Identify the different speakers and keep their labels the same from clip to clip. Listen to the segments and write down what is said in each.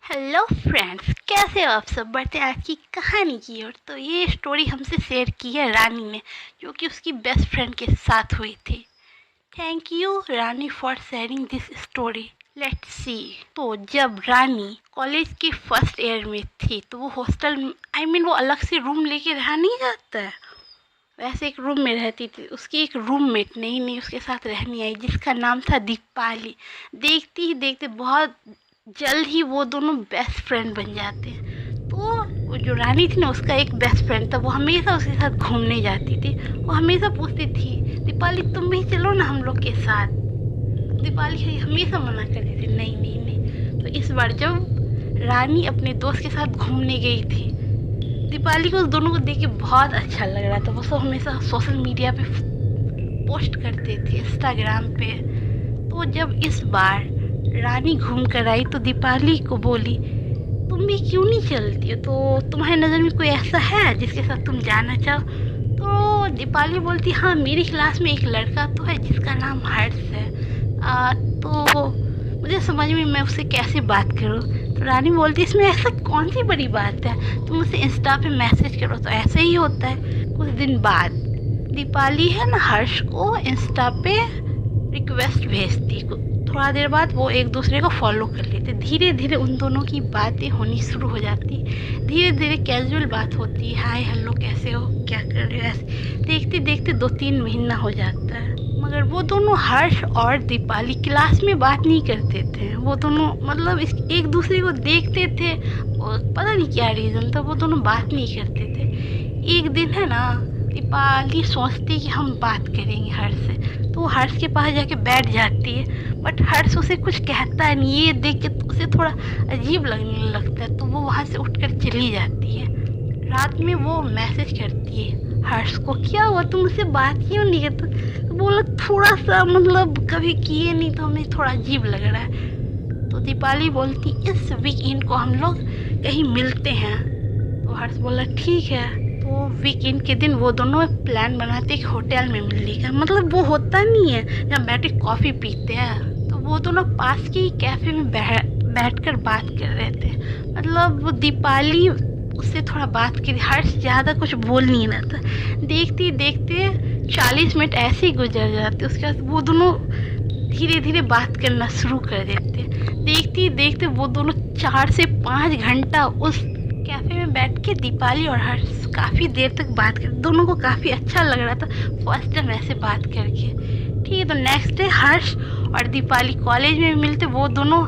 Speaker 1: Hello friends, कैसे हो आप सब। बढ़ते हैं आज की कहानी की ओर। तो ये स्टोरी हमसे शेयर की है रानी ने, जो कि उसकी बेस्ट फ्रेंड के साथ हुई थी। Thank you Rani for sharing this story. Let's see. तो जब रानी कॉलेज के फर्स्ट ईयर में थी तो वो हॉस्टल वो अलग से रूम लेके रहा नहीं जाता है, वैसे एक रूम में रहती थी। उसकी एक रूममेट नई नई उसके साथ रहने आई जिसका नाम था दीपाली। देखते ही देखते बहुत जल्द ही वो दोनों बेस्ट फ्रेंड बन जाते हैं। तो वो जो रानी थी ना, उसका एक बेस्ट फ्रेंड था, वो हमेशा उसके साथ घूमने जाती थी। वो हमेशा पूछती थी, दीपाली तुम भी चलो ना हम लोग के साथ। दीपाली हमेशा मना करती थी, नहीं नहीं नहीं। तो इस बार जब रानी अपने दोस्त के साथ घूमने गई थी, दीपाली को उस दोनों को देख के बहुत अच्छा लग रहा था। वो सब हमेशा सोशल मीडिया पे पोस्ट करते थे, इंस्टाग्राम पे। तो जब इस बार रानी घूम कर आई तो दीपाली को बोली, तुम भी क्यों नहीं चलती हो, तो तुम्हारी नज़र में कोई ऐसा है जिसके साथ तुम जाना चाहो। तो दीपाली बोलती, हाँ मेरी क्लास में एक लड़का तो है जिसका नाम हर्ष है। तो मुझे समझ में मैं उससे कैसे बात करूँ। तो रानी बोलती, इसमें ऐसा कौन सी बड़ी बात है, तुम उसे इंस्टा पे मैसेज करो तो ऐसा ही होता है। कुछ दिन बाद दीपाली है ना हर्ष को इंस्टा पे रिक्वेस्ट भेजती। थोड़ा देर बाद वो एक दूसरे को फॉलो कर लेते। धीरे धीरे उन दोनों की बातें होनी शुरू हो जाती। धीरे धीरे कैजुअल बात होती, हाय हेलो कैसे हो, क्या कर रहे हो, ऐसे देखते देखते 2-3 महीना हो जाता है। मगर वो दोनों हर्ष और दीपाली क्लास में बात नहीं करते थे। वो दोनों एक दूसरे को देखते थे और पता नहीं क्या रीज़न था, वो दोनों बात नहीं करते थे। एक दिन है ना, दीपाली सोचती कि हम बात करेंगे हर्ष से। तो वो हर्ष के पास जाके बैठ जाती है, बट हर्ष उसे कुछ कहता नहीं। ये देख के तो उसे थोड़ा अजीब लगने लगता है, तो वो वहाँ से उठकर चली जाती है। रात में वो मैसेज करती है हर्ष को, क्या हुआ तुम मुझसे बात क्यों नहीं करते। तो बोला थोड़ा सा कभी किए नहीं तो हमें थोड़ा अजीब लग रहा है। तो दीपाली बोलती, इस वीकेंड को हम लोग कहीं मिलते हैं। तो हर्ष बोला ठीक है। तो वीकेंड के दिन वो दोनों प्लान बनाते एक होटल में मिलने का। वो होता नहीं है जहाँ बैठ के कॉफ़ी पीते हैं। तो वो दोनों पास के ही कैफ़े में बैठ कर बात कर रहे थे। वो दीपाली उससे थोड़ा बात करी, हर्ष ज़्यादा कुछ बोल नहीं रहा था। देखते देखते 40 मिनट ऐसे ही गुजर जाते। उसके बाद वो दोनों धीरे धीरे बात करना शुरू कर देते। देखते देखते वो दोनों 4 से 5 घंटा उस कैफ़े में बैठ के दीपाली और हर्ष काफ़ी देर तक बात कर। दोनों को काफ़ी अच्छा लग रहा था फर्स्ट टाइम ऐसे बात करके। ठीक है, तो नेक्स्ट डे हर्ष और दीपाली कॉलेज में मिलते, वो दोनों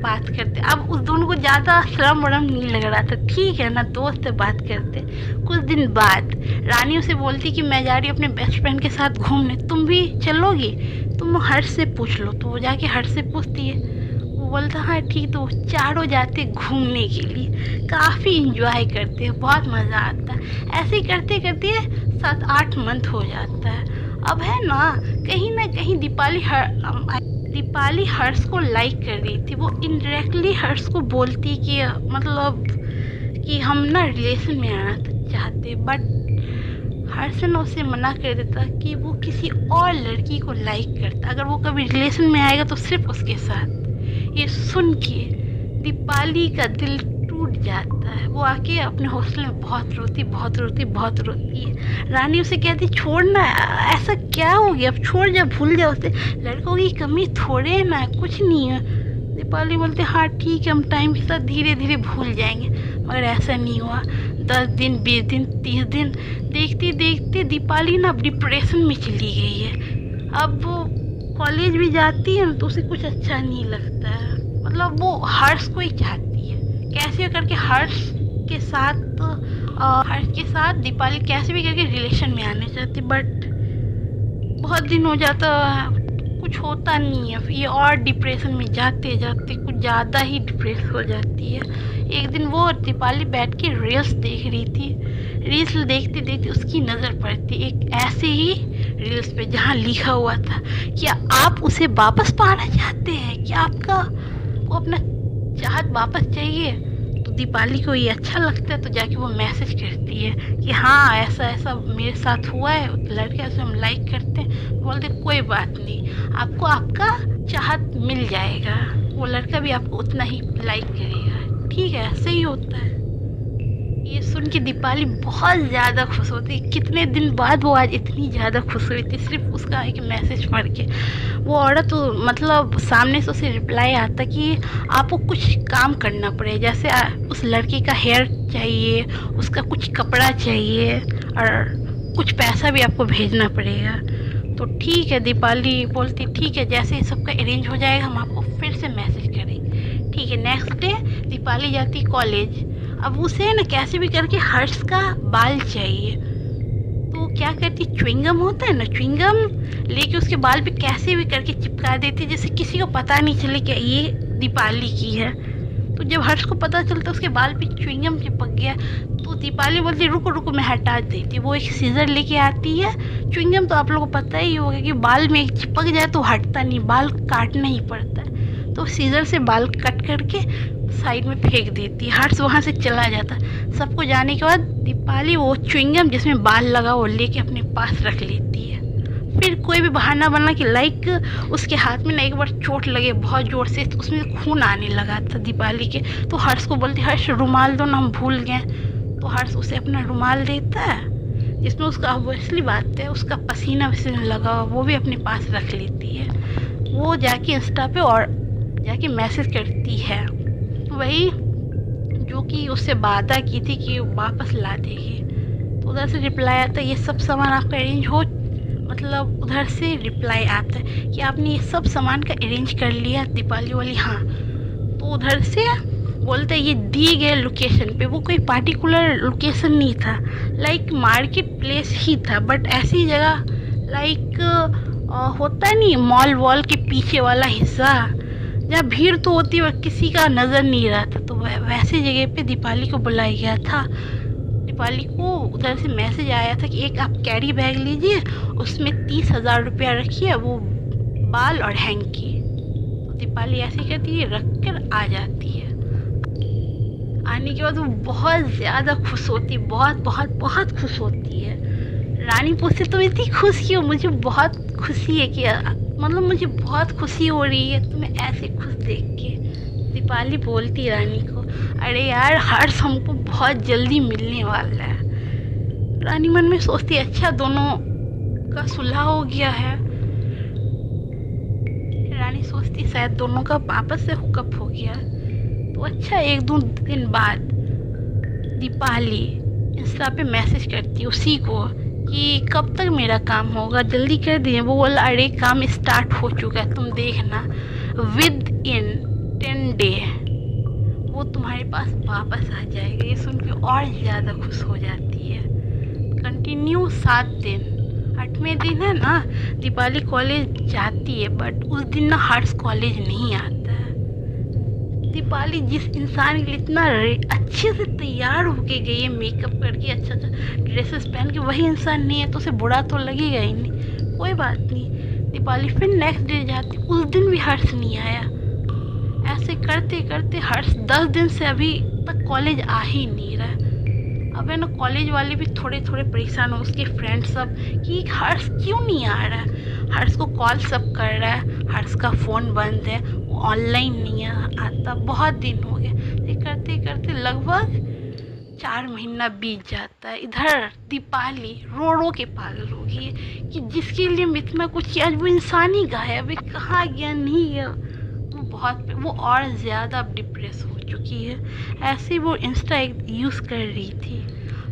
Speaker 1: बात करते। अब उस दोनों को ज़्यादा शर्म वरम नहीं लग रहा था, ठीक है ना, दोस्त से बात करते। कुछ दिन बाद रानी उसे बोलती कि मैं जा रही हूँ अपने बेस्ट फ्रेंड के साथ घूमने, तुम भी चलोगी, तुम हर्ष से पूछ लो। तो वो जाके हर्ष से पूछती है, वो बोलता हाँ ठीक। तो चारों जाते घूमने के लिए, काफ़ी इंजॉय करते हैं, बहुत मज़ा आता है। ऐसे ही करते करते 7-8 मंथ हो जाता है। अब है ना कहीं दीपाली हर्ष को लाइक कर रही थी। वो इनडायरेक्टली हर्ष को बोलती कि कि हम ना रिलेशन में आना चाहते, बट हर्ष ना उसे मना कर देता कि वो किसी और लड़की को लाइक करता, अगर वो कभी रिलेशन में आएगा तो सिर्फ उसके साथ। ये सुन के दीपाली का दिल टूट जाता है। वो आके अपने हॉस्टल में बहुत रोती है। रानी उसे कहती, छोड़ना, ऐसा क्या हो गया, अब छोड़ जा, भूल जा उसे, लड़कों की कमी थोड़े है ना, कुछ नहीं है। दीपाली बोलते हाँ ठीक है, हम टाइम के साथ धीरे धीरे भूल जाएंगे। मगर ऐसा नहीं हुआ। 10 दिन 20 दिन 30 दिन देखते देखते दीपाली ना डिप्रेशन में चली गई है। अब वो कॉलेज भी जाती है ना तो उसे कुछ अच्छा नहीं लगता है। वो हर्ष को ही चाहती है, कैसे करके हर्ष के साथ दीपाली कैसे भी करके रिलेशन में आने चाहती, बट बहुत दिन हो जाता, कुछ होता नहीं है। ये और डिप्रेशन में जाते जाते कुछ ज़्यादा ही डिप्रेस हो जाती है। एक दिन वो दीपाली बैठ के रील्स देख रही थी। रील्स देखते देखते उसकी नज़र पड़ती एक ऐसे ही रील्स पे जहाँ लिखा हुआ था, क्या आप उसे वापस पाना चाहते हैं, क्या आपका वो अपना चाहत वापस चाहिए। तो दीपाली को ये अच्छा लगता है, तो जाके वो मैसेज करती है कि हाँ ऐसा ऐसा मेरे साथ हुआ है, लड़के से हम लाइक करते हैं। बोलते कोई बात नहीं, आपको आपका चाहत मिल जाएगा, वो लड़का भी आपको उतना ही लाइक करेगा। ठीक है, ऐसे ही होता है। ये सुन के दीपाली बहुत ज़्यादा खुश होती। कितने दिन बाद वो आज इतनी ज़्यादा खुश हुई थी सिर्फ उसका एक मैसेज पढ़ के। वो औरत तो मतलब सामने से उसे रिप्लाई आता कि आपको कुछ काम करना पड़ेगा, जैसे उस लड़की का हेयर चाहिए, उसका कुछ कपड़ा चाहिए और कुछ पैसा भी आपको भेजना पड़ेगा। तो ठीक है, दीपाली बोलती ठीक है, जैसे सबका अरेंज हो जाएगा हम आपको फिर से मैसेज करेंगे। ठीक है। नेक्स्ट डे दीपाली जाती कॉलेज। अब उसे ना कैसे भी करके हर्ष का बाल चाहिए, तो क्या करती, च्युइंगम होता है ना, च्युइंगम लेके उसके बाल पे कैसे भी करके चिपका देती जैसे किसी को पता नहीं चले कि ये दीपाली की है। तो जब हर्ष को पता चलता उसके बाल पे च्युइंगम चिपक गया, तो दीपाली बोलती रुको रुको मैं हटा देती। वो एक सीजर लेके आती है। च्युइंगम तो आप लोगों को पता ही होगा कि बाल में चिपक जाए तो हटता नहीं, बाल काटना ही पड़ता है। तो सीजर से बाल कट करके साइड में फेंक देती। हर्ष वहाँ से चला जाता। सबको जाने के बाद दीपाली वो च्युइंगम जिसमें बाल लगा वो लेके अपने पास रख लेती है। फिर कोई भी बहाना बना कि लाइक उसके हाथ में ना एक बार चोट लगे बहुत ज़ोर से, तो उसमें खून आने लगा था दीपाली के। तो हर्ष को बोलती हर्ष रुमाल दो ना, हम भूल गए। तो हर्ष उसे अपना रुमाल देता है जिसमें उसका ऑब्वियसली बात है उसका पसीना वसीना लगा हुआ, वो भी अपने पास रख लेती है। वो जाके इंस्टा पे और जाके मैसेज करती है वही जो कि उससे वादा की थी कि वापस ला देगी। तो उधर से रिप्लाई आता है ये सब सामान आपका अरेंज हो, मतलब उधर से रिप्लाई आता है कि आपने ये सब सामान का अरेंज कर लिया। दीपाली वाली हाँ। तो उधर से बोलते हैं ये दिए गए लोकेशन पे, वो कोई पार्टिकुलर लोकेशन नहीं था, लाइक मार्केट प्लेस ही था, बट ऐसी जगह लाइक होता नहीं मॉल वॉल के पीछे वाला हिस्सा जहाँ भीड़ तो होती है और किसी का नज़र नहीं रहा था। तो वैसे जगह पे दीपाली को बुलाया गया था। दीपाली को उधर से मैसेज आया था कि एक आप कैरी बैग लीजिए, उसमें 30,000 रुपया रखिए, वो बाल और हैंकी। तो दीपाली ऐसे करती है, रख कर आ जाती है। आने के बाद वो बहुत ज़्यादा खुश होती, बहुत बहुत बहुत खुश होती है। रानी पूछती तुम इतनी खुश क्यों? मुझे बहुत खुशी है कि मतलब मुझे बहुत खुशी हो रही है तुम्हें ऐसे खुश देख के। दीपाली बोलती रानी को अरे यार हर्ष हमको बहुत जल्दी मिलने वाला है। रानी मन में सोचती अच्छा दोनों का सुलह हो गया है। रानी सोचती शायद दोनों का वापस से हुकअप हो गया। तो अच्छा एक दो दिन बाद दीपाली इंस्टा पे मैसेज करती उसी को कि कब तक मेरा काम होगा, जल्दी कर दिए। वो बोला अरे काम स्टार्ट हो चुका है, तुम देखना विद इन 10 डे वो तुम्हारे पास वापस आ जाएगा। ये सुन के और ज़्यादा खुश हो जाती है। कंटिन्यू 7 दिन, 8वें दिन है ना दीपाली कॉलेज जाती है, बट उस दिन ना हर्ष कॉलेज नहीं आता है। दीपाली जिस इंसान के लिए इतना अच्छे से तैयार होके गई है, मेकअप करके अच्छा अच्छा ड्रेसेस पहन के, वही इंसान नहीं है तो उसे बुरा तो लगेगा ही नहीं। कोई बात नहीं, दीपाली फिर नेक्स्ट डे जाती, उस दिन भी हर्ष नहीं आया। ऐसे करते करते हर्ष 10 दिन से अभी तक कॉलेज आ ही नहीं रहा। अब है ना कॉलेज वाले भी थोड़े थोड़े परेशान हो, उसके फ्रेंड्स सब कि हर्ष क्यों नहीं आ रहा है। हर्ष को कॉल सब कर रहा है, हर्ष का फ़ोन बंद है, वो ऑनलाइन नहीं आता, बहुत दिन हो गए। ये करते करते लगभग 4 महीना बीत जाता है। इधर दीपाली रो रो के पागल हो गई है कि जिसके लिए मैं इतना कुछ किया आज वो इंसान ही गायब है, कहाँ गया नहीं गया। वो और ज़्यादा डिप्रेस हो चुकी है। ऐसे ही वो इंस्टा यूज़ कर रही थी,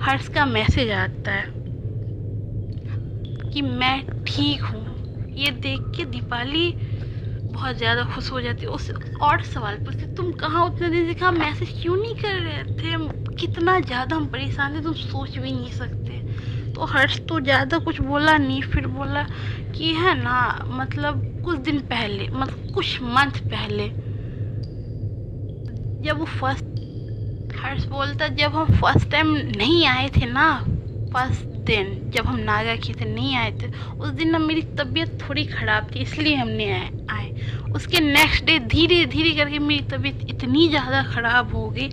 Speaker 1: हर्ष का मैसेज आता है कि मैं ठीक हूँ। ये देख के दीपाली बहुत ज़्यादा खुश हो जाती है। उससे और सवाल पूछती तुम कहाँ उतने दिन से, कहाँ मैसेज क्यों नहीं कर रहे थे, कितना ज़्यादा हम परेशान थे तुम सोच भी नहीं सकते। तो हर्ष तो ज़्यादा कुछ बोला नहीं, फिर बोला कि है ना मतलब कुछ दिन पहले, मतलब कुछ मंथ पहले जब वो हर्ष बोलता जब हम फर्स्ट टाइम नहीं आए थे ना, फर्स्ट दिन जब हम नागा के थे नहीं आए थे, उस दिन ना मेरी तबीयत थोड़ी ख़राब थी इसलिए हमने आए। उसके नेक्स्ट डे धीरे धीरे करके मेरी तबीयत इतनी ज़्यादा ख़राब हो गई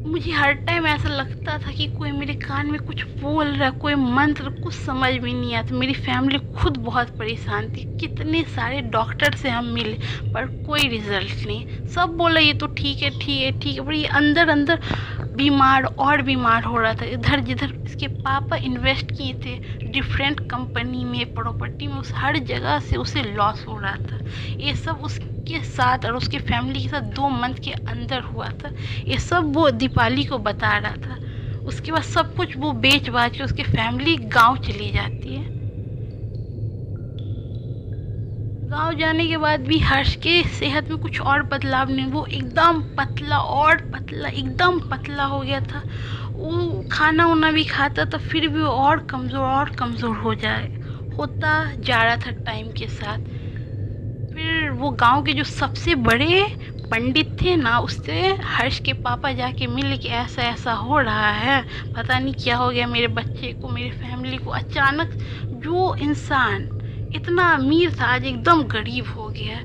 Speaker 1: मुझे हर टाइम ऐसा लगता था कि कोई मेरे कान में कुछ बोल रहा है, कोई मंत्र, कुछ समझ में नहीं आता। मेरी फैमिली खुद बहुत परेशान थी, कितने सारे डॉक्टर से हम मिले पर कोई रिजल्ट नहीं। सब बोला ये तो ठीक है ठीक है ठीक है, पर ये अंदर अंदर बीमार और बीमार हो रहा था। इधर जिधर इसके पापा इन्वेस्ट किए थे डिफरेंट कंपनी में, प्रॉपर्टी में, उस हर जगह से उसे लॉस हो रहा था। ये सब उसके साथ और उसके फैमिली के साथ 2 मंथ के अंदर हुआ था। ये सब वो दीपाली को बता रहा था। उसके बाद सब कुछ वो बेच बाच के उसकी फैमिली गांव चली जाती है। गांव जाने के बाद भी हर्ष के सेहत में कुछ और बदलाव नहीं, वो एकदम पतला और पतला, एकदम पतला हो गया था। वो खाना वाना भी खाता था फिर भी वो और कमज़ोर होता जा रहा था टाइम के साथ। फिर वो गांव के जो सबसे बड़े पंडित थे ना, उससे हर्ष के पापा जाके मिले कि ऐसा ऐसा हो रहा है, पता नहीं क्या हो गया मेरे बच्चे को, मेरी फैमिली को। अचानक जो इंसान इतना अमीर था आज एकदम गरीब हो गया।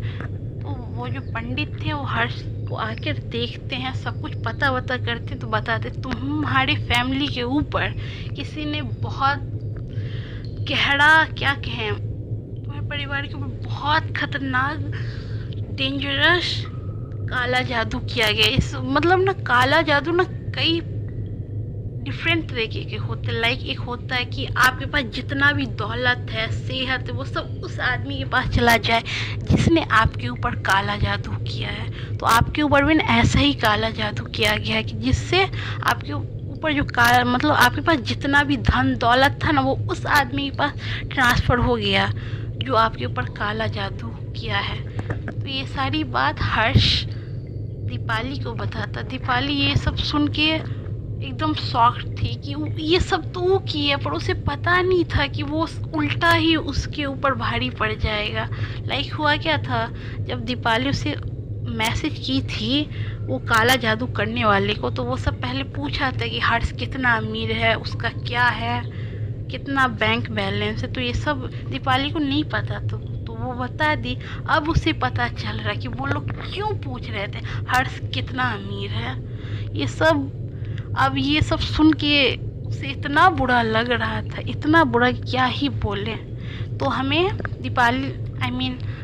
Speaker 1: तो वो जो पंडित थे वो हर्ष को आकर देखते हैं, सब कुछ पता वता करते तो बताते तुम्हारे फैमिली के ऊपर किसी ने बहुत गहरा, क्या कहें, तुम्हारे परिवार के ऊपर बहुत खतरनाक डेंजरस काला जादू किया गया। इस मतलब ना काला जादू ना कई डिफरेंट तरीके के होते। लाइक एक होता है कि आपके पास जितना भी दौलत है, सेहत है, वो सब उस आदमी के पास चला जाए जिसने आपके ऊपर काला जादू किया है। तो आपके ऊपर भी ना ऐसा ही काला जादू किया गया है कि जिससे आपके ऊपर जो काला, मतलब आपके पास जितना भी धन दौलत था ना, वो उस आदमी के पास ट्रांसफ़र हो गया जो आपके ऊपर काला जादू किया है। तो ये सारी बात हर्ष दीपाली को बताता। दीपाली ये सब सुन के एकदम शॉक्ड थी कि ये सब तो वो की है, पर उसे पता नहीं था कि वो उल्टा ही उसके ऊपर भारी पड़ जाएगा। लाइक हुआ क्या था, जब दीपाली उसे मैसेज की थी वो काला जादू करने वाले को, तो वो सब पहले पूछा था कि हर्ष कितना अमीर है, उसका क्या है, कितना बैंक बैलेंस है। तो ये सब दीपाली को नहीं पता, तो वो बता दी। अब उसे पता चल रहा कि वो लोग क्यों पूछ रहे थे हर्ष कितना अमीर है। ये सब अब ये सब सुन के उसे इतना बुरा लग रहा था, इतना बुरा कि क्या ही बोले। तो हमें दीपाली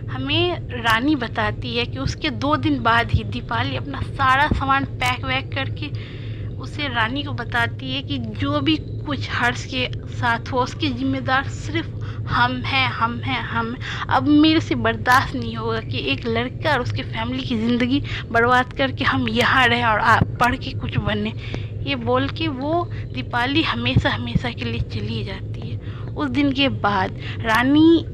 Speaker 1: हमें रानी बताती है कि उसके 2 दिन बाद ही दीपाली अपना सारा सामान पैक वैक करके उसे रानी को बताती है कि जो भी कुछ हर्ष के साथ हो उसकी जिम्मेदार सिर्फ हम हैं। अब मेरे से बर्दाश्त नहीं होगा कि एक लड़का और उसके फैमिली की ज़िंदगी बर्बाद करके हम यहाँ रहें और आप पढ़ के कुछ बने। ये बोल के वो दीपाली हमेशा के लिए चली जाती है। उस दिन के बाद रानी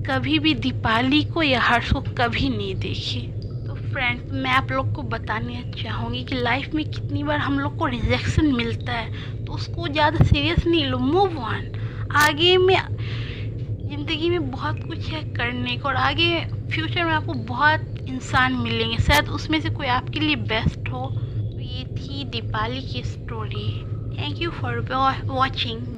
Speaker 1: कभी भी दीपाली को या हर्ष को कभी नहीं देखी। तो फ्रेंड्स, मैं आप लोग को बताने चाहूँगी कि लाइफ में कितनी बार हम लोग को रिजेक्शन मिलता है, तो उसको ज़्यादा सीरियस नहीं लो, मूव ऑन। आगे में ज़िंदगी में बहुत कुछ है करने को, और आगे फ्यूचर में आपको बहुत इंसान मिलेंगे, शायद उसमें से कोई आपके लिए बेस्ट हो। तो ये थी दीपाली की story. Thank you for watching.